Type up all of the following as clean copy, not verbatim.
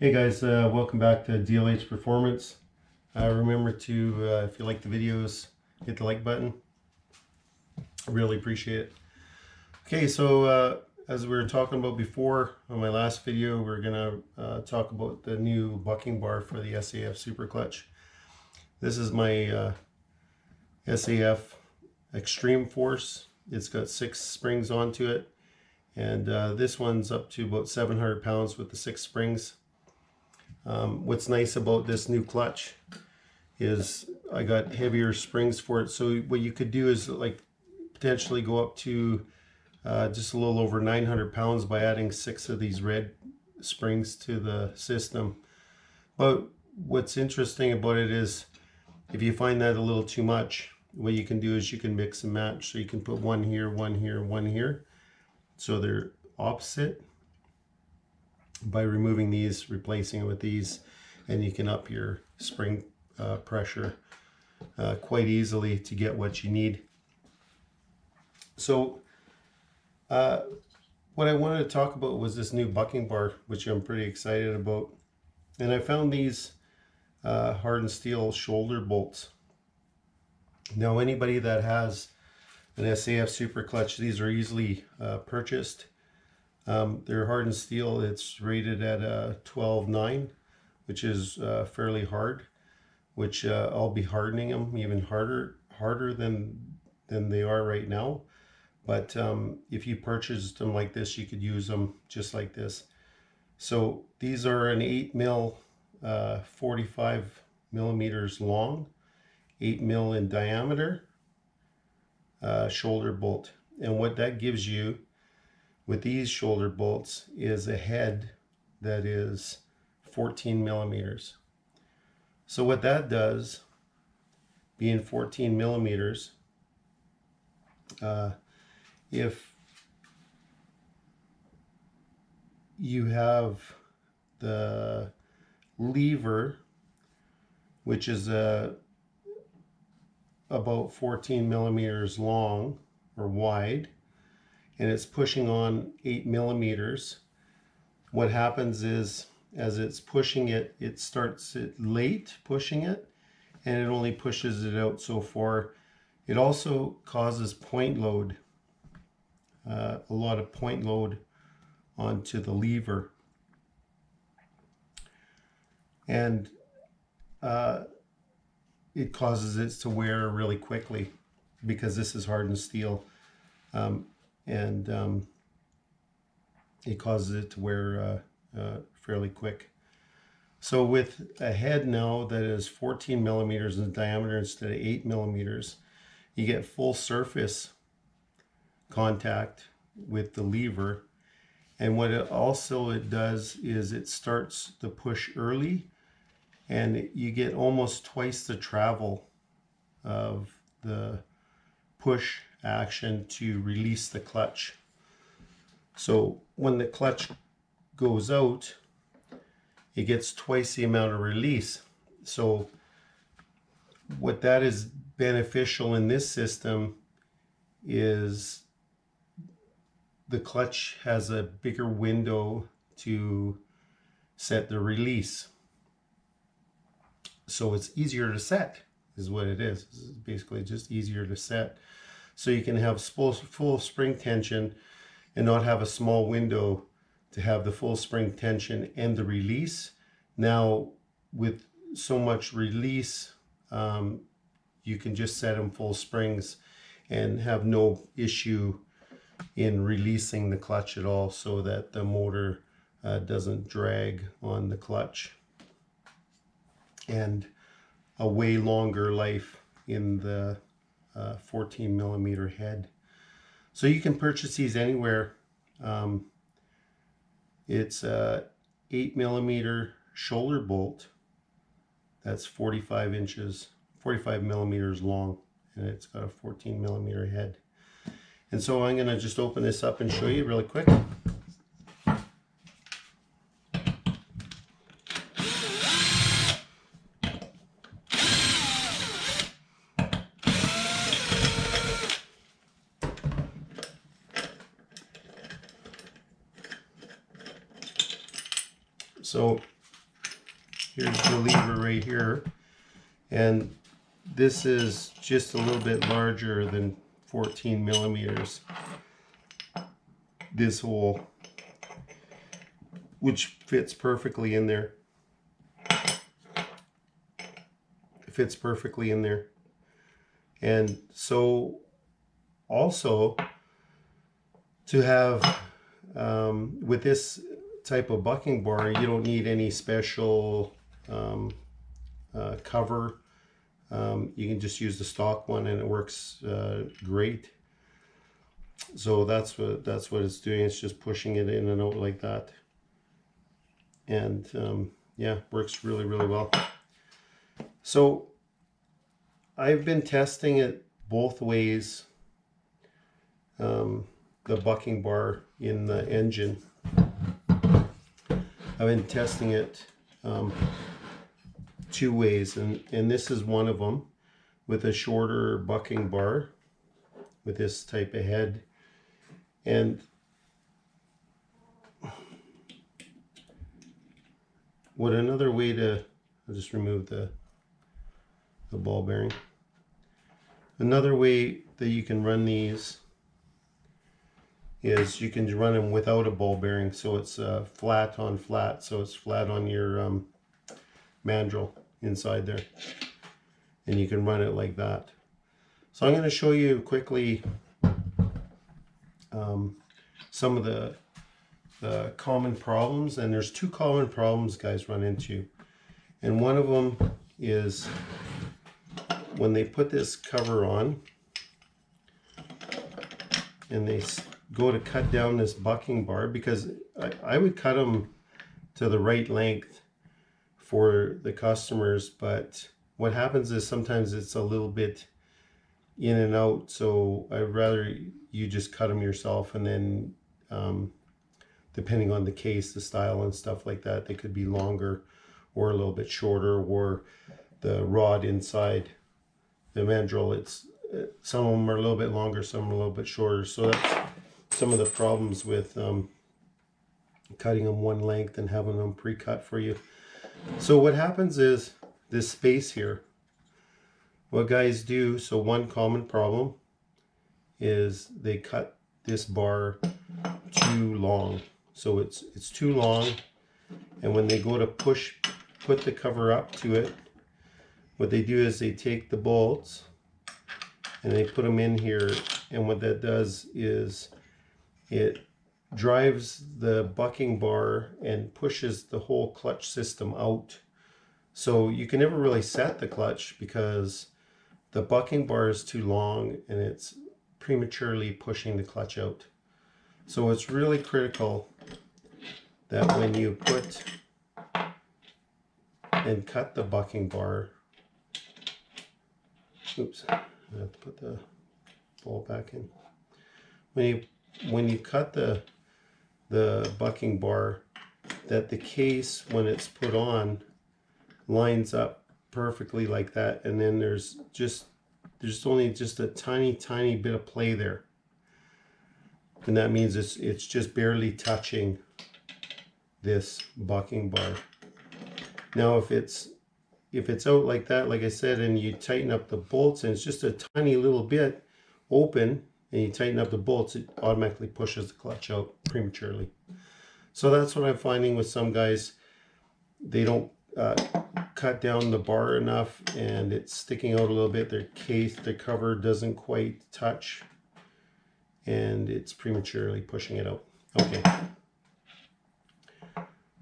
Hey guys, welcome back to DLH Performance. Remember to, if you like the videos, hit the like button. I really appreciate it. Okay, so as we were talking about before on my last video, we're going to talk about the new bucking bar for the SAF Super Clutch. This is my SAF Extreme Force. It's got 6 springs onto it, and this one's up to about 700 pounds with the 6 springs. What's nice about this new clutch is I got heavier springs for it. So what you could do is like potentially go up to just a little over 900 pounds by adding 6 of these red springs to the system. But what's interesting about it is if you find that a little too much, what you can do is you can mix and match. So you can put one here, one here, one here, so they're opposite, by removing these, replacing it with these, and you can up your spring pressure quite easily to get what you need. So what I wanted to talk about was this new bucking bar, which I'm pretty excited about. And I found these hardened steel shoulder bolts. Now anybody that has an SAF Super Clutch, these are easily purchased. They're hardened steel. It's rated at 12.9, which is fairly hard, which I'll be hardening them even harder than they are right now. But if you purchased them like this, you could use them just like this. So these are an 8 mil, 45 millimeters long, 8 mil in diameter shoulder bolt. And what that gives you with these shoulder bolts is a head that is 14 millimeters. So what that does, being 14 millimeters, if you have the lever, which is about 14 millimeters long or wide, and it's pushing on 8 millimeters, what happens is as it's pushing it, it starts it late pushing it, and it only pushes it out so far. It also causes point load, a lot of point load onto the lever, and it causes it to wear really quickly because this is hardened steel. It causes it to wear fairly quick. So with a head now that is 14 millimeters in diameter instead of 8 millimeters, you get full surface contact with the lever. And what it also does is it starts the push early, and you get almost twice the travel of the push action to release the clutch. So when the clutch goes out, it gets twice the amount of release. So what that is beneficial in this system is the clutch has a bigger window to set the release. So it's easier to set is what it is. It's basically just easier to set. So you can have full spring tension and not have a small window to have the full spring tension and the release. Now with so much release, you can just set them full springs and have no issue in releasing the clutch at all, so that the motor doesn't drag on the clutch, and a way longer life in the 14 millimeter head. So you can purchase these anywhere. It's a 8 millimeter shoulder bolt that's 45 millimeters long, and it's got a 14 millimeter head. And so I'm going to just open this up and show you really quick. So here's the lever right here, and this is just a little bit larger than 14 millimeters, this hole, which fits perfectly in there. It fits perfectly in there. And so also to have with this type of bucking bar, you don't need any special cover. You can just use the stock one and it works great. So that's what it's doing. It's just pushing it in and out like that, and yeah, works really well. So I've been testing it both ways, the bucking bar in the engine. I've been testing it two ways, and this is one of them, with a shorter bucking bar with this type of head. And what another way to, I'll just remove the ball bearing. Another way that you can run these is you can run them without a ball bearing, so it's flat on flat, so it's flat on your mandrel inside there, and you can run it like that. So I'm going to show you quickly some of the common problems, and there's two common problems guys run into, and one of them is when they put this cover on and they go to cut down this bucking bar, because I would cut them to the right length for the customers, but what happens is sometimes it's a little bit in and out, so I'd rather you just cut them yourself, and then depending on the case, the style and stuff like that, they could be longer or a little bit shorter, or the rod inside the mandrel, it's some of them are a little bit longer, some are a little bit shorter. So that's some of the problems with cutting them one length and having them pre-cut for you. So what happens is this space here, what guys do, so one common problem is they cut this bar too long. So it's too long, and when they go to put the cover up to it, what they do is they take the bolts and they put them in here, and what that does is it drives the bucking bar and pushes the whole clutch system out. So you can never really set the clutch because the bucking bar is too long and it's prematurely pushing the clutch out. So it's really critical that when you put and cut the bucking bar, oops, I have to put the ball back in. When you cut the bucking bar, that the case, when it's put on, lines up perfectly like that, and then there's only just a tiny bit of play there, and that means it's just barely touching this bucking bar. Now if it's out like that, like I said, and you tighten up the bolts and it's just a tiny little bit open, and you tighten up the bolts, it automatically pushes the clutch out prematurely. So that's what I'm finding with some guys. They don't cut down the bar enough, and it's sticking out a little bit. Their cover doesn't quite touch, and it's prematurely pushing it out. Okay.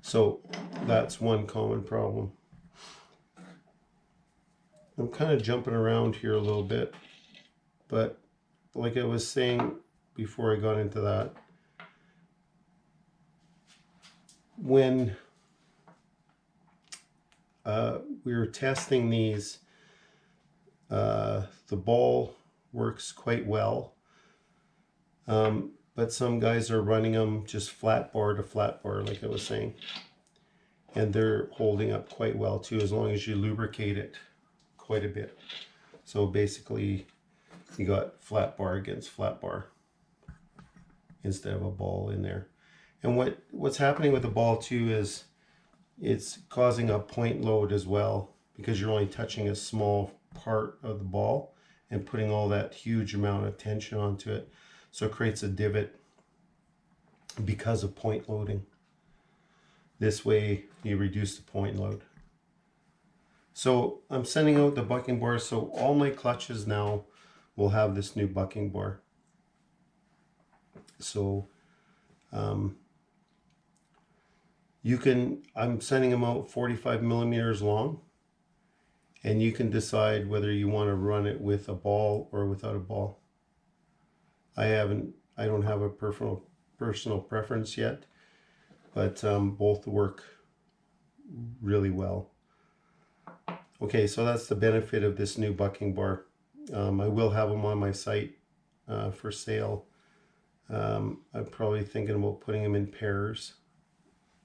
So that's one common problem. I'm kind of jumping around here a little bit, but like I was saying before I got into that, when we were testing these, the ball works quite well, but some guys are running them just flat bar to flat bar, like I was saying, and they're holding up quite well too, as long as you lubricate it quite a bit. So basically you got flat bar against flat bar instead of a ball in there. And what's happening with the ball too is it's causing a point load as well, because you're only touching a small part of the ball and putting all that huge amount of tension onto it. So it creates a divot because of point loading. This way you reduce the point load. So I'm sending out the bucking bar, so all my clutches now will have this new bucking bar. So I'm sending them out 45 millimeters long, and you can decide whether you want to run it with a ball or without a ball. I don't have a personal preference yet, but both work really well. Okay, so that's the benefit of this new bucking bar. I will have them on my site for sale. I'm probably thinking about putting them in pairs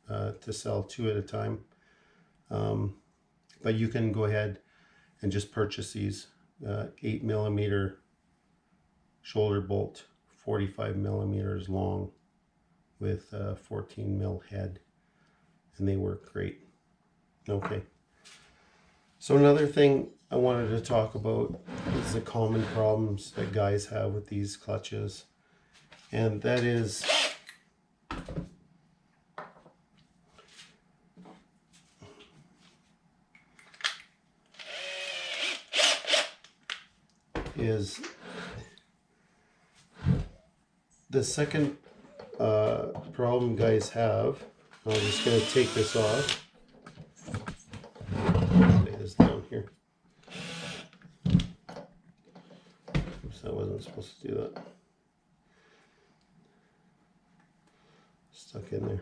to sell 2 at a time. But you can go ahead and just purchase these 8 millimeter shoulder bolt, 45 millimeters long with 14 mil head, and they work great. Okay. So another thing I wanted to talk about is the common problems that guys have with these clutches, and that is the second problem guys have. I'm just going to take this off. Lay this down here. Oops, I wasn't supposed to do that. Stuck in there.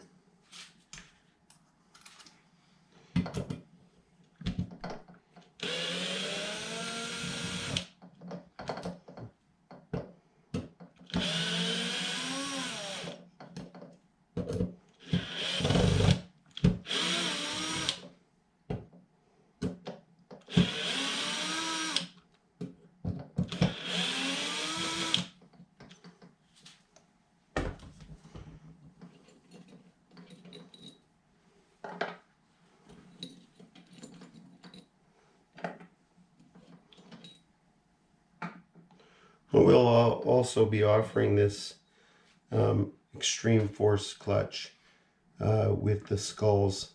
We'll also be offering this extreme force clutch with the skulls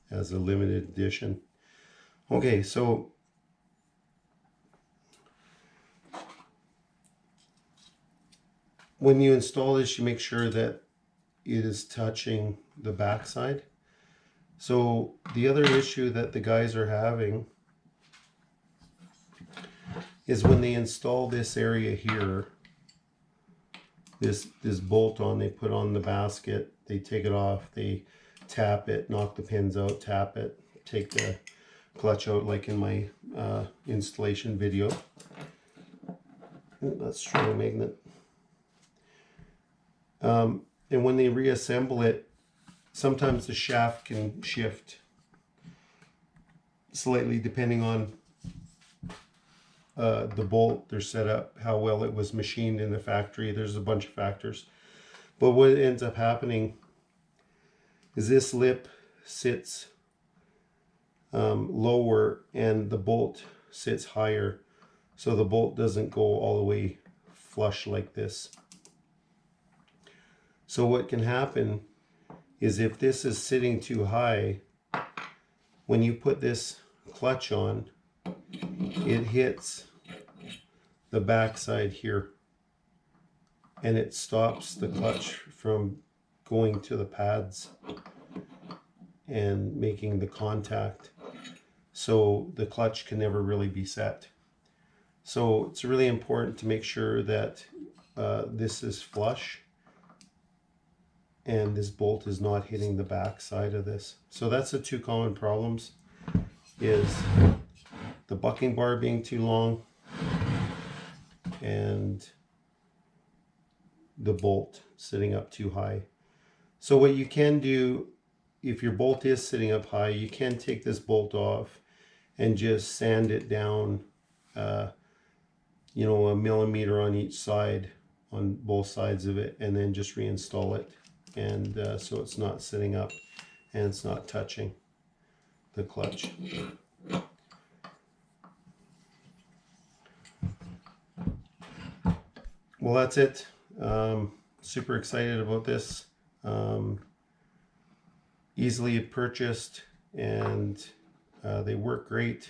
as a limited edition. Okay, so when you install this, you make sure that it is touching the backside. So the other issue that the guys are having is when they install this area here, this bolt on, they put on the basket, they take it off, they tap it, knock the pins out, tap it, take the clutch out like in my installation video. That's strong magnet. And when they reassemble it, sometimes the shaft can shift slightly depending on the bolt, they're set up, how well it was machined in the factory. There's a bunch of factors. But what ends up happening is this lip sits lower and the bolt sits higher. So the bolt doesn't go all the way flush like this. So what can happen is if this is sitting too high, when you put this clutch on, it hits the backside here and it stops the clutch from going to the pads and making the contact. So the clutch can never really be set. So it's really important to make sure that this is flush and this bolt is not hitting the back side of this. So that's the 2 common problems, is the bucking bar being too long and the bolt sitting up too high. So what you can do, if your bolt is sitting up high, you can take this bolt off and just sand it down, you know, 1 millimeter on each side, on both sides of it, and then just reinstall it. And so it's not sitting up and it's not touching. the clutch. Well, that's it. Super excited about this. Easily purchased, and they work great.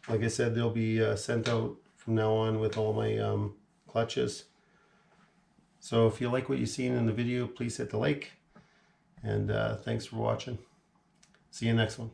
Like I said, they'll be sent out from now on with all my clutches. So if you like what you've seen in the video, please hit the like, and thanks for watching. See you next one.